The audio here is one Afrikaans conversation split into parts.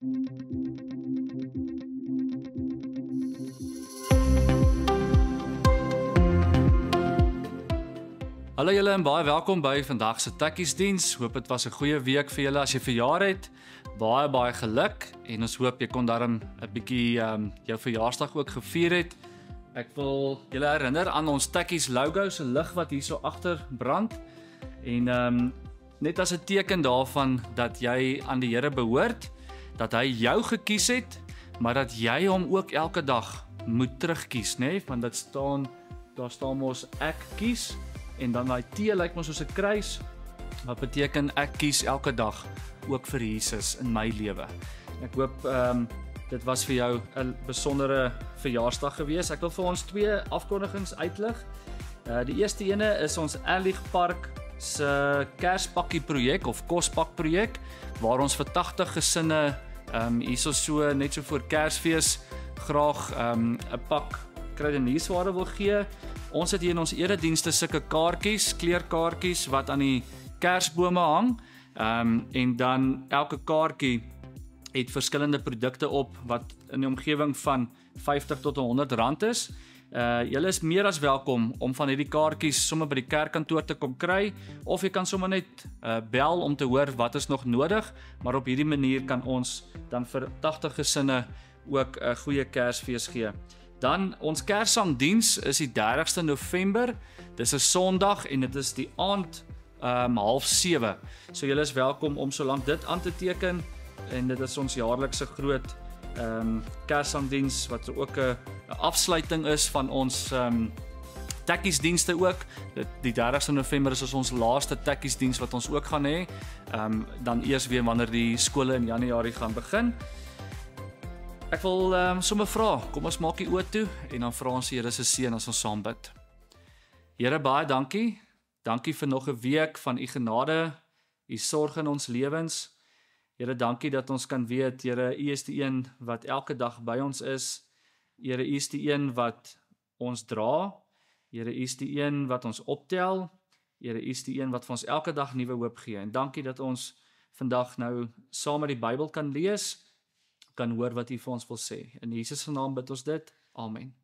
Hallo julle en baie welkom by vandag se Tekkiesdiens. Hoop dit was 'n goeie week vir julle as jy verjaar het. Baie geluk en ons hoop jy kon daarom 'n bietjie jou verjaarsdag ook gevier het. Ek wil julle herinner aan ons Tekkies logo se lig wat hierso agter brand. En net as 'n teken daarvan dat jy aan die Here behoort, dat hy jou gekies het, maar dat jy hom ook elke dag moet terugkies, né? Want daar staan mos ek kies. En dan daai T lyk mos soos 'n kruis, wat beteken ek kies elke dag ook vir Jesus in my lewe. Ek hoop dit was vir jou 'n besondere verjaarsdag gewees. Ek wil vir ons 2 afkondigings uitlig. Die eerste ene is ons Erlich Park se Kerspakkie projek of kospak projek, waar ons vir 80 gesinne hierso so net so voor Kersfees graag 'n pak kruideniersware wil gee. Ons het hier in ons eredienste sulke kaartjies, kleurkaartjies wat aan die kersbome hang. En dan elke kaartjie het verskillende produkte op wat in die omgewing van 50 tot R100 is. Julle is meer as welkom om van hierdie kaartjies sommer by die kerkkantoor te kom kry, of jy kan sommer net bel om te hoor wat is nog nodig, maar op hierdie manier kan ons dan vir 80 gesinne ook 'n goeie Kersfees gee. Dan ons Kerssangdiens is die 30ste November. Dis 'n Sondag en dit is die aand 6:30. So julle is welkom om solank dit aan te teken, en dit is ons jaarlikse groot Kerssangdiens wat ook 'n afsluiting is van ons Tekkiesdienste ook. Die 30ste November is ons laaste Tekkiesdiens wat ons ook gaan hê. Dan eers weer wanneer die skole in Januarie gaan begin. Ek wil sommer vra, kom ons maak die oë toe en dan vra ons die Here se seën as ons saam bid. Here, baie dankie. Dankie vir nog 'n week van u genade, u sorg in ons lewens. Here, dankie dat ons kan weet, Here, u is die een wat elke dag by ons is. Here, u is die een wat ons dra. Here, u is die een wat ons optel. Here, u is die een wat vir ons elke dag nuwe hoop gee. En dankie dat ons vandag nou saam met die Bybel kan lees, kan hoor wat u vir ons wil sê. In Jesus se naam bid ons dit. Amen.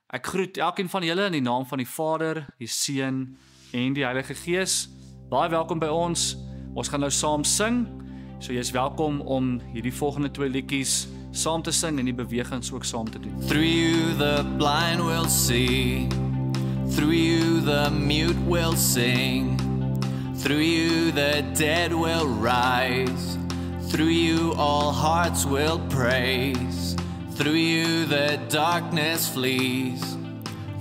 Ek groet elkeen van julle in die naam van die Vader, die Seun en die Heilige Gees. Baie welkom by ons. Ons gaan nou saam sing. So jy is welkom om hierdie volgende 2 liedjies saam te sing en die bewegings ook saam te doen. Through you the blind will see, through you the mute will sing, through you the dead will rise, through you all hearts will praise, through you the darkness flees,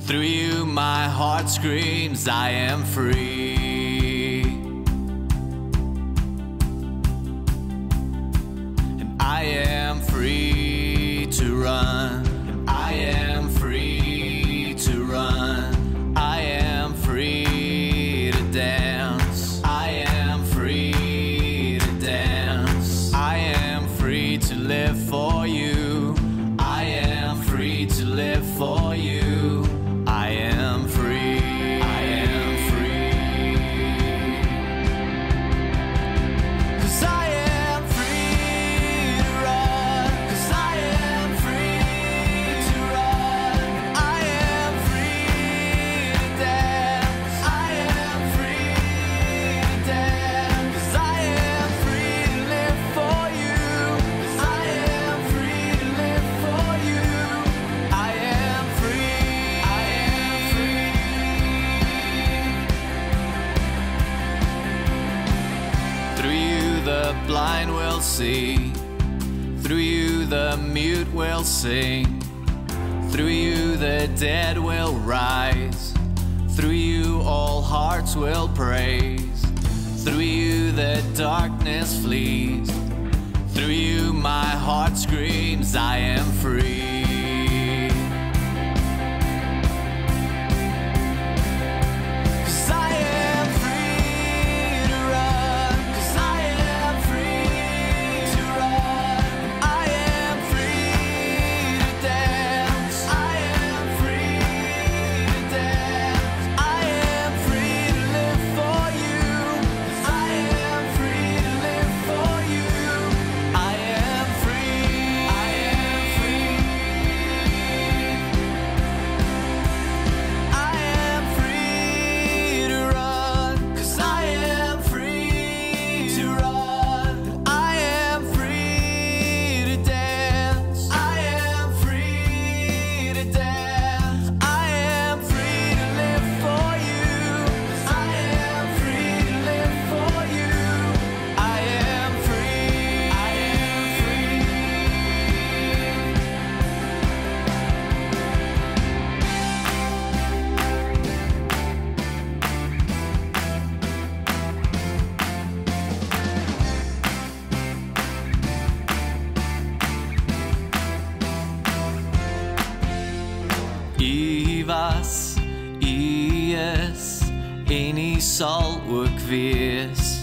through you my heart screams I am free. And I am free to run, and I am free to run, I am free to dance, I am free to dance, I am free to live for you, I am free to live for you, I am free, I am free, 'cause I am free to run, 'cause I am free to run, I am free to dance, I am free to dance, 'cause I am free to live for you, 'cause I am free to live for you, I am free, I am free. Through you the blind will see, through you the mute will sing, through you the dead will rise, through you all hearts will praise, through you the darkness flees, through you my heart screams I am free. 'Cause I am free to run, 'cause I am free to run, I am free to dance, I am free to dance, I am free to live for you, 'cause I am free to live for you, I am wees.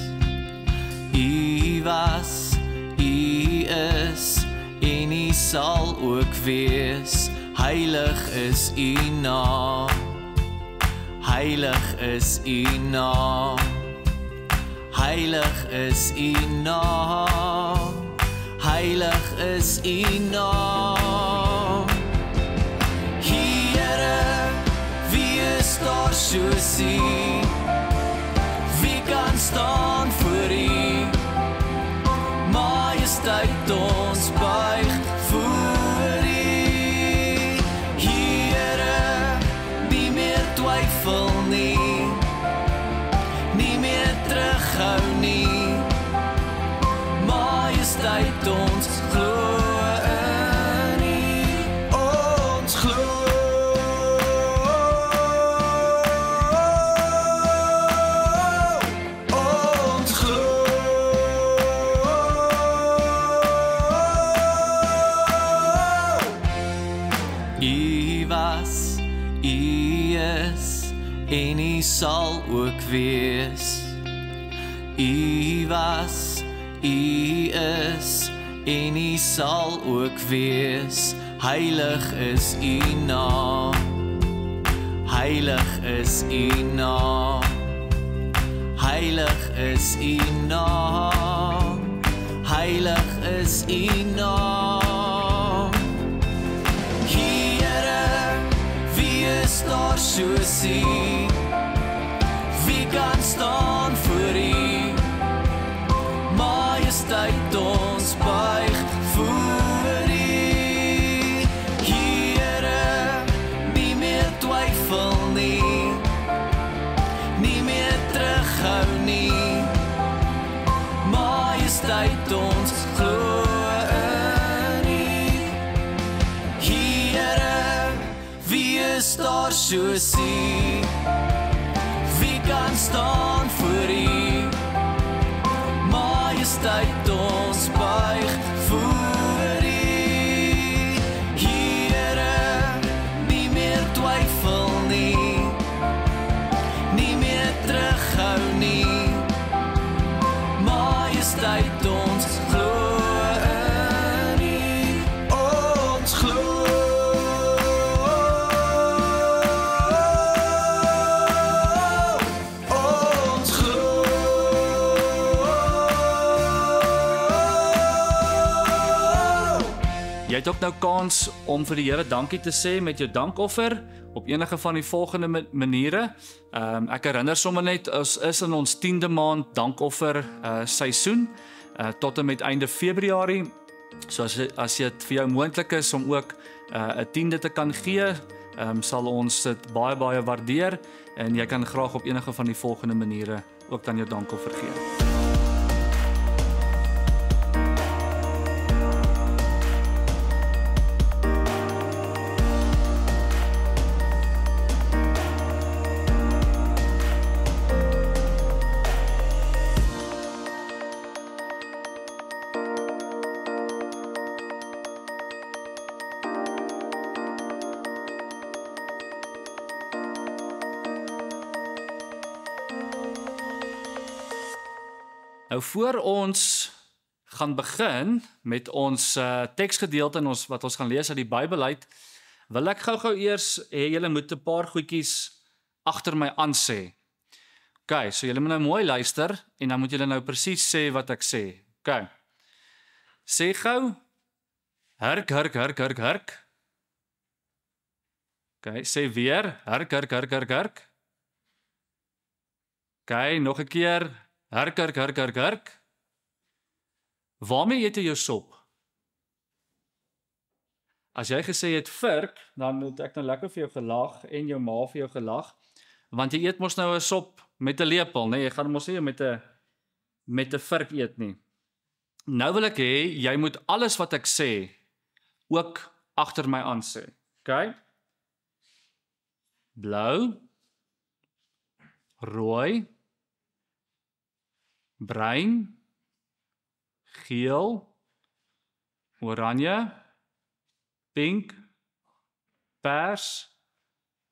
U was, U is, en U sal ook wees. Heilig is U naam, heilig is U naam, heilig is U naam, heilig is U naam. Here, wie is daar soos U? Wie kan staan voor U? Majesteit ons buig voor U. Here, nie meer twyfel nie, nie meer terughou nie. Majesteit ons glo in U, ons glo. En U sal ook wees. U was, U is, en U sal ook wees. Heilig is U naam, heilig is U naam, heilig is U naam, heilig is U naam. Here, wie is daar soos U? Wie kan staan voor U? Majesteit ons buig voor U. Here, nie meer twyfel nie, nie meer terughou nie. Majesteit ons glo in U. Here, wie is daar soos U? Wie kan staan voor U? Majesteit ons buig voor U. Here, nie meer twyfel nie, nie meer terughou nie. Majesteit ons glo in U, ons glo. Jy het ook nou kans om vir die Here dankie te sê met jou dankoffer op enige van die volgende maniere. Ek herinner sommer net, ons is in ons 10de maand dankoffer seisoen tot en met einde Februarie. So as dit vir jou moontlik is om ook 'n 10de te kan gee, sal ons dit baie waardeer en jy kan graag op enige van die volgende maniere ook dan jou dankoffer gee. Nou voor ons gaan begin met ons teksgedeelte en wat ons gaan lees uit die Bybel uit, wil ek gou eers hê julle moet 'n paar goedjies agter my aan sê. OK, so julle moet nou mooi luister en dan moet julle nou presies sê wat ek sê. OK. Sê gou hurk hurk hurk hurk hurk. OK, sê weer hurk hurk hurk hurk hurk. OK, nog 'n keer. Hurk, hurk, hurk, hurk, hurk. Waarmee eet jy jou sop? As jy gesê het virk, dan moet ek nou lekker vir jou gelag en jou ma vir jou gelag, want jy eet mos nou 'n sop met 'n lepel, nee, jy gaan mos nie met 'n virk eet nie. Nou wil ek hê jy moet alles wat ek sê ook agter my aan sê. OK? Blou, rooi, bruin, geel, oranje, pink, pers.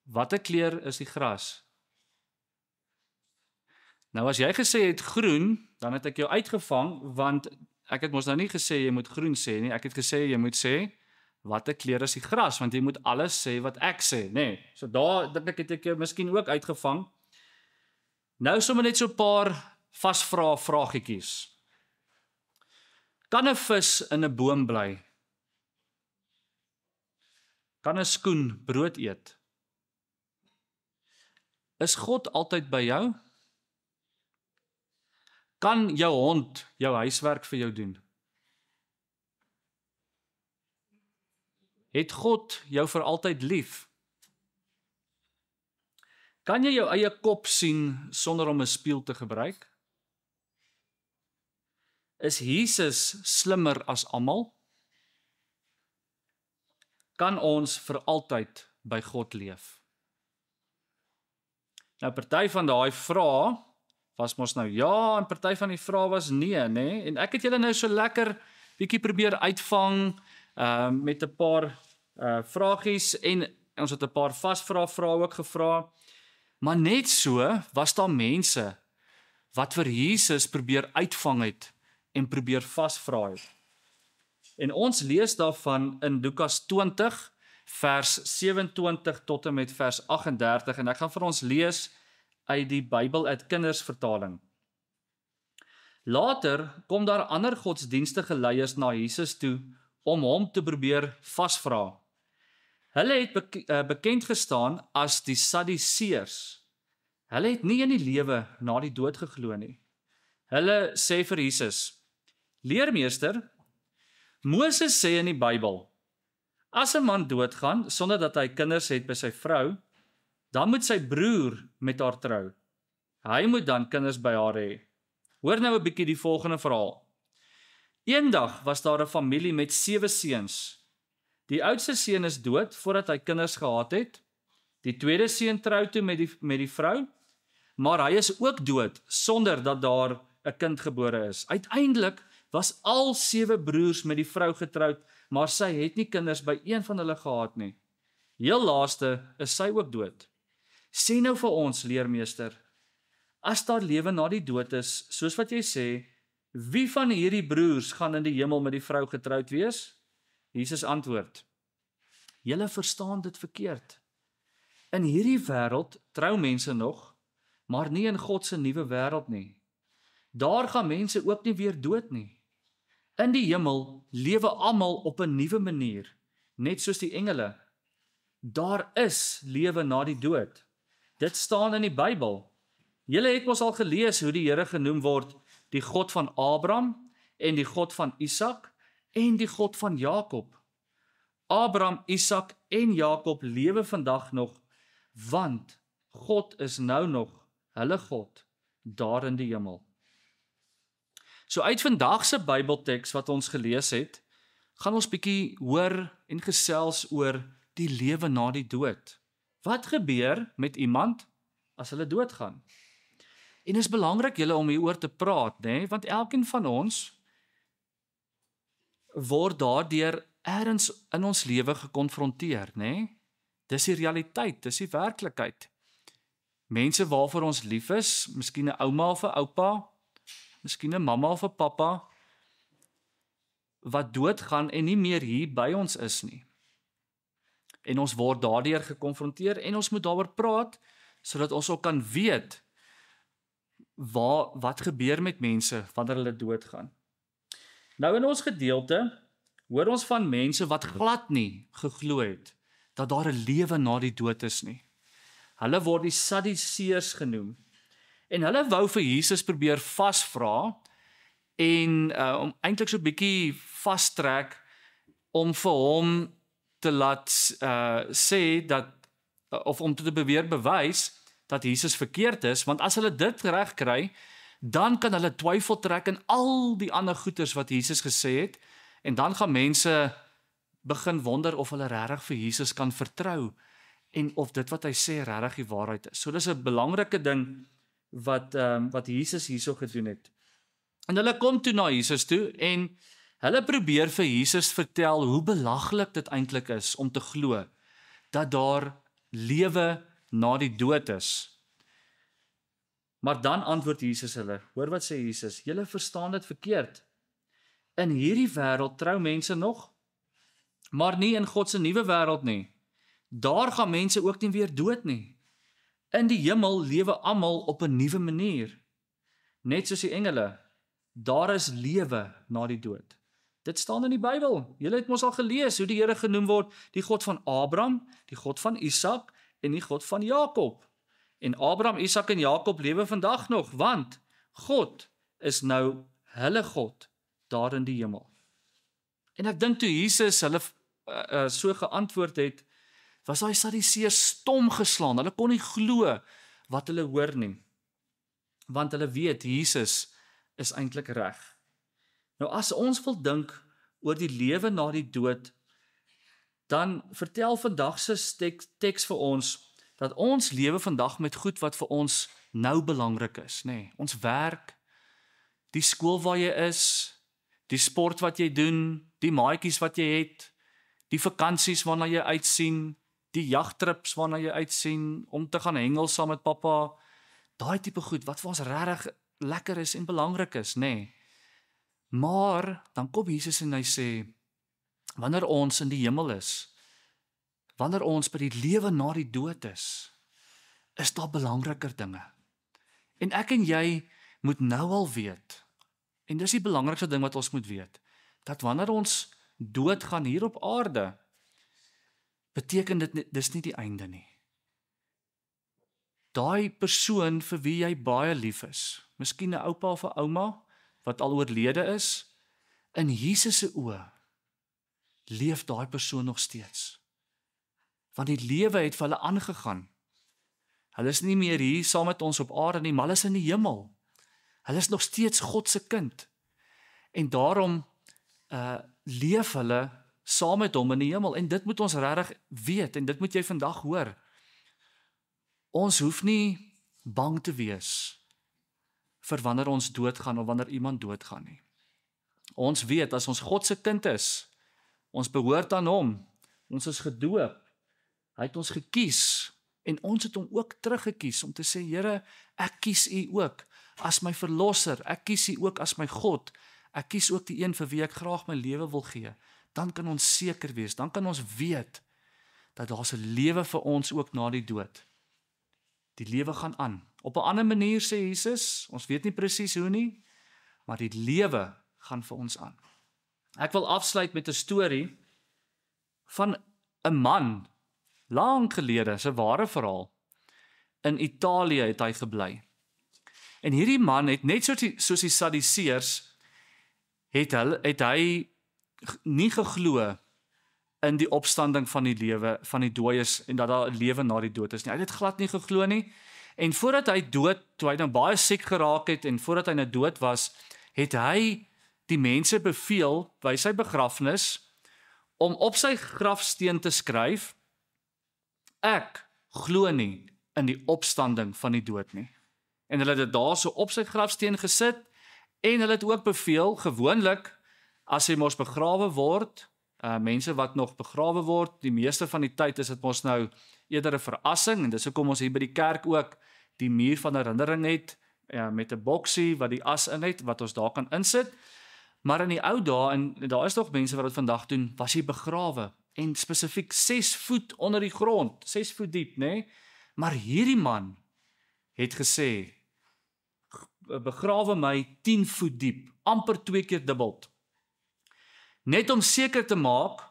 Watter kleur is die gras? Nou as jy gesê het groen, dan het ek jou uitgevang, want ek het mos nou nie gesê jy moet groen sê nie, ek het gesê jy moet sê, watter kleur is die gras, want jy moet alles sê wat ek sê, nee. So daar dink ek het jou miskien ook uitgevang. Nou sommer net so 'n paar vasvraaggietjies. Kan 'n vis in 'n boom bly? Kan 'n skoen brood eet? Is God altyd by jou? Kan jou hond jou huiswerk vir jou doen? Het God jou vir altyd lief? Kan jy jou eie kop sien sonder om 'n spieël te gebruik? Is Jesus slimmer as almal? Kan ons vir altyd by God leef? Nou party van daai vrae was mos nou ja, en party van die vrae was nee, nê? En ek het julle nou so lekker bietjie probeer uitvang met 'n paar vragies en ons het 'n paar vasvrae ook gevra. Maar net so was daar mense wat vir Jesus probeer uitvang het en probeer vasvra het. En ons lees daarvan in Lukas 20 vers 27 tot en met vers 38 en ek gaan vir ons lees uit die Bybel uit Kindersvertaling. Later kom daar ander godsdienstige leiers na Jesus toe om hom te probeer vasvra. Hulle het bekend gestaan as die Sadduseërs. Hulle het nie in die lewe na die dood geglo nie. Hulle sê vir Jesus: Leermeester, Moses sê in die Bybel, as 'n man doodgaan sonder dat hy kinders het by sy vrou, dan moet sy broer met haar trou. Hy moet dan kinders by haar hê. Hoor nou 'n bietjie die volgende verhaal. Eendag was daar 'n familie met 7 seuns. Die oudste seun is dood voordat hy kinders gehad het. Die tweede seun trou toe met die vrou, maar hy is ook dood sonder dat daar 'n kind gebore is. Uiteindelik was al 7 broers met die vrou getroud, maar sy het nie kinders by een van hulle gehad nie. Heel laaste is sy ook dood. Sê nou vir ons, leermeester, as daar lewe na die dood is, soos wat jy sê, wie van hierdie broers gaan in die hemel met die vrou getroud wees? Jesus antwoord: Julle verstaan dit verkeerd. In hierdie wêreld trou mense nog, maar nie in God se nuwe wêreld nie. Daar gaan mense ook nie weer dood nie. In die hemel lewe almal op 'n nuwe manier, net soos die engele. Daar is lewe na die dood. Dit staan in die Bybel. Julle het mos al gelees hoe die Here genoem word, die God van Abraham en die God van Isak en die God van Jakob. Abraham, Isak en Jakob lewe vandag nog, want God is nou nog hulle God daar in die hemel. So uit vandag se Bybelteks wat ons gelees het, gaan ons bietjie hoor en gesels oor die lewe na die dood. Wat gebeur met iemand as hulle doodgaan? En is belangrik julle om hieroor te praat, né? Want elkeen van ons word daardeur ergens in ons lewe gekonfronteer, né? Dis die realiteit, dis die werklikheid. Mense waarvoor ons lief is, miskien 'n ouma of 'n oupa, miskien 'n mamma of 'n pappa, wat doodgaan en nie meer hier by ons is nie. En ons word daardeur gekonfronteer en ons moet daaroor praat, sodat ons ook kan weet wat gebeur met mense wanneer hulle doodgaan. Nou in ons gedeelte hoor ons van mense wat glad nie geglo het dat daar 'n lewe na die dood is nie. Hulle word die Sadduseërs genoem. En hulle wou vir Jesus probeer vasvra en om eintlik so 'n bietjie vastrek om vir hom te laat sê dat of om te beweer bewys dat Jesus verkeerd is, want as hulle dit reg kry, dan kan hulle twyfel trek in al die ander goeters wat Jesus gesê het, en dan gaan mense begin wonder of hulle regtig vir Jesus kan vertrou en of dit wat hy sê regtig die waarheid is. So dis 'n belangrike ding wat Jesus hierso gedoen het. En hulle kom toe na Jesus toe en hulle probeer vir Jesus vertel hoe belaglik dit eintlik is om te glo dat daar lewe na die dood is. Maar dan antwoord Jesus hulle, hoor wat sê Jesus, julle verstaan dit verkeerd. In hierdie wêreld trou mense nog, maar nie in God se nuwe wêreld nie. Daar gaan mense ook nie weer dood nie. In die hemel lewe almal op 'n nuwe manier. Net soos die engele, daar is lewe na die dood. Dit staan in die Bybel. Julle het mos al gelees hoe die Here genoem word, die God van Abraham, die God van Isak en die God van Jakob. En Abraham, Isak en Jakob lewe vandag nog, want God is nou hulle God daar in die hemel. En ek dink toe Jesus hulle so geantwoord het, was daai Sadduseërs stom geslaan. Hulle kon nie glo wat hulle hoor nie. Want hulle weet Jesus is eintlik reg. Nou as ons wil dink oor die lewe na die dood, dan vertel vandag se teks vir ons dat ons lewe vandag met goed wat vir ons nou belangrik is, nê. Ons werk, die skool waar jy is, die sport wat jy doen, die maatjies wat jy het, die vakansies waarna jy uitsien, die jagtrips waarna jy uitsien, om te gaan hengel saam met pappa, daai tipe goed wat vir ons regtig lekker is en belangrik is, nê. Maar dan kom Jesus en hy sê, wanneer ons in die hemel is, wanneer ons by die lewe na die dood is daar belangriker dinge. En ek en jy moet nou al weet, en dis die belangrikste ding wat ons moet weet, dat wanneer ons doodgaan hier op aarde, beteken dit dis nie die einde nie. Daai persoon vir wie jy baie lief is, miskien 'n oupa of 'n ouma, wat al oorlede is, in Jesus se oë, leef daai persoon nog steeds. Want die lewe het vir hulle aangegaan. Hulle is nie meer hier saam met ons op aarde nie, maar hulle is in die hemel. Hulle is nog steeds God se kind. En daarom leef hulle saam met hom in die hemel. En dit moet ons regtig weet, en dit moet jy vandag hoor. Ons hoef nie bang te wees vir wanneer ons doodgaan of wanneer iemand doodgaan nie. Ons weet, as ons God se kind is, ons behoort aan hom, ons is gedoop, hy het ons gekies, en ons het hom ook teruggekies, om te sê, Here, ek kies u ook, as my verlosser, ek kies u ook as my God, ek kies ook die een vir wie ek graag my lewe wil gee, dan kan ons seker wees, dan kan ons weet, dat daar 'n lewe vir ons ook na die dood. Die lewe gaan aan. Op 'n ander manier sê Jesus, ons weet nie presies hoe nie, maar die lewe gaan vir ons aan. Ek wil afsluit met 'n storie van 'n man, lank gelede, 'n ware verhaal. In Italië het hy gebly. En hierdie man het net soos die Sadduseërs, het hy nie geglo in die opstanding van die lewe, van die dooies, en dat daar 'n lewe na die dood is nie. Hy het dit glad nie geglo nie. En voordat hy toe hy nou baie siek geraak het, en voordat hy nou dood was, het hy die mense beveel, by sy begrafnis, om op sy grafsteen te skryf, ek glo nie in die opstanding van die dood nie. En hulle het dit daar so op sy grafsteen gesit, en hulle het ook beveel, gewoonlik, as hy mos begrawe word, mense wat nog begrawe word, die meeste van die tyd is dit mos nou eerder 'n verrassing, en dis hoekom ons hier by die kerk ook die muur van herinnering het, met 'n boksie wat die as in het, wat ons daar kan insit. Maar in die ou dae, en daar is nog mense wat dit vandag doen, was hy begrawe, en spesifiek 6 voet onder die grond, 6 voet diep, nê? Maar hierdie man het gesê, begrawe my 10 voet diep, amper 2 keer dubbel. Net om seker te maak,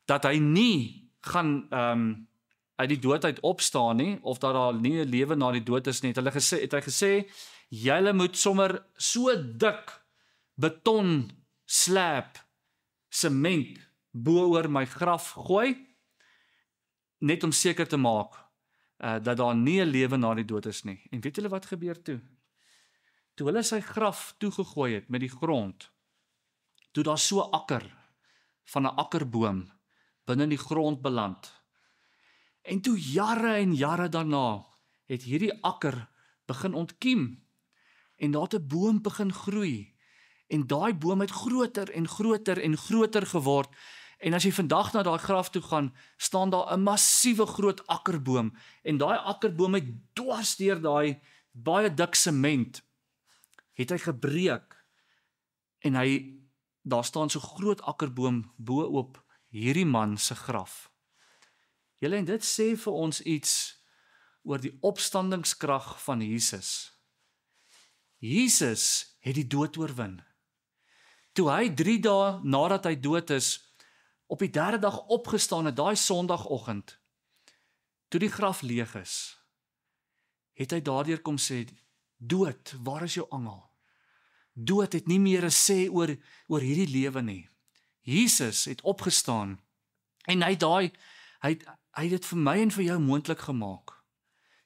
dat hy nie gaan uit die dood uit opstaan nie, of dat daar nie 'n lewe na die dood is nie, het hy gesê, julle moet sommer so dik beton, slab, sement, bo oor my graf gooi, net om seker te maak, dat daar nie 'n lewe na die dood is nie. En weet julle wat gebeur toe? Toe hulle sy graf toegegooi het met die grond, toe daar so akker van 'n akkerboom binne die grond beland. En toe jare en jare daarna het hierdie akker begin ontkiem en daar het 'n boom begin groei. En daai boom het groter en groter en groter geword. En as jy vandag na daai graf toe gaan, staan daar 'n massiewe groot akkerboom en daai akkerboom het dwars deur baie dik sement, het hy gebreek, en daar staan so groot akkerboom bo-op hierdie man se graf. Julle, en dit sê vir ons iets oor die opstandingskrag van Jesus. Jesus het die dood oorwin. Toe hy 3 dae nadat hy dood is, op die 3de dag opgestaan het, daai Sondagoggend, toe die graf leeg is, het hy daardeur kom sê, dood, waar is jou angel? Dood het nie meer 'n sê oor hierdie lewe nie. Jesus het opgestaan, en hy het dit vir my en vir jou moontlik gemaak,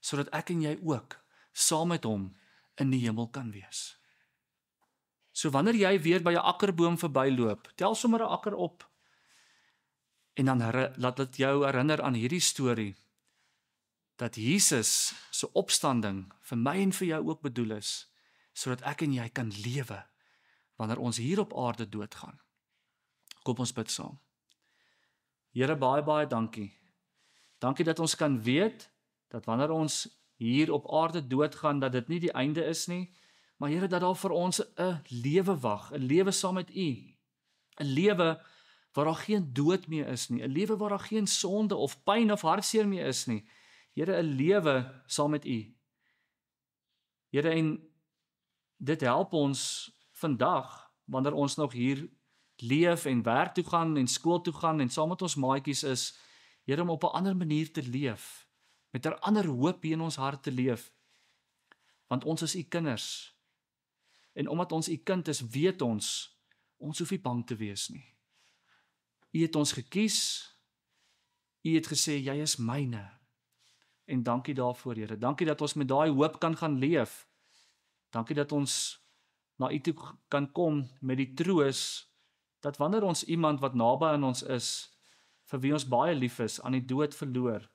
sodat ek en jy ook saam met hom in die hemel kan wees. So wanneer jy weer by 'n akkerboom verbyloop, tel sommer 'n akker op, en dan laat dit jou herinner aan hierdie storie, dat Jesus se opstanding vir my en vir jou ook bedoel is, sodat ek en jy kan lewe, wanneer ons hier op aarde doodgaan. Kom ons bid saam. Here, baie, baie dankie. Dankie dat ons kan weet, dat wanneer ons hier op aarde doodgaan, dat dit nie die einde is nie, maar Here, dat daar vir ons 'n lewe wag, 'n lewe saam met U, 'n lewe waar daar geen dood meer is nie, 'n lewe waar daar geen sonde of pyn of hartseer meer is nie. Here, 'n lewe saam met U. Here, en dit help ons vandag, wanneer ons nog hier leef en werk toe gaan en skool toe gaan en saam met ons maatjies is, Here, om op 'n ander manier te leef, met 'n ander hoop hier in ons hart te leef, want ons is U kinders, en omdat ons U kind is, weet ons hoef nie bang te wees nie. U het ons gekies, U het gesê, jy is myne, en dankie daarvoor, Here, dankie dat ons met daai hoop kan gaan leef, dankie dat ons na U toe kan kom met die troos, dat wanneer ons iemand wat naby aan ons is, vir wie ons baie lief is, aan die dood verloor,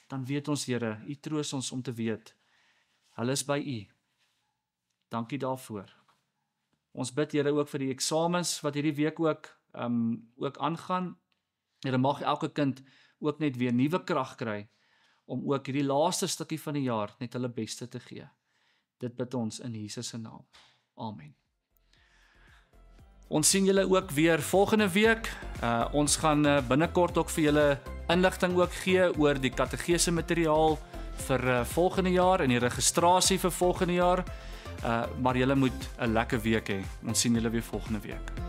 dan weet ons, Here, U troos ons om te weet, hulle is by U. Dankie daarvoor. Ons bid, Here, ook vir die eksamens, wat hierdie week ook aangaan. Here, mag elke kind ook net weer nuwe krag kry, om ook hierdie laaste stukkie van die jaar net hulle beste te gee. Dit bid ons in Jesus se naam. Amen. Ons sien julle ook weer volgende week. Ons gaan binnekort ook vir julle inligting ook gee oor die kategese materiaal vir volgende jaar en die registrasie vir volgende jaar. Maar julle moet 'n lekker week hê. Ons sien julle weer volgende week.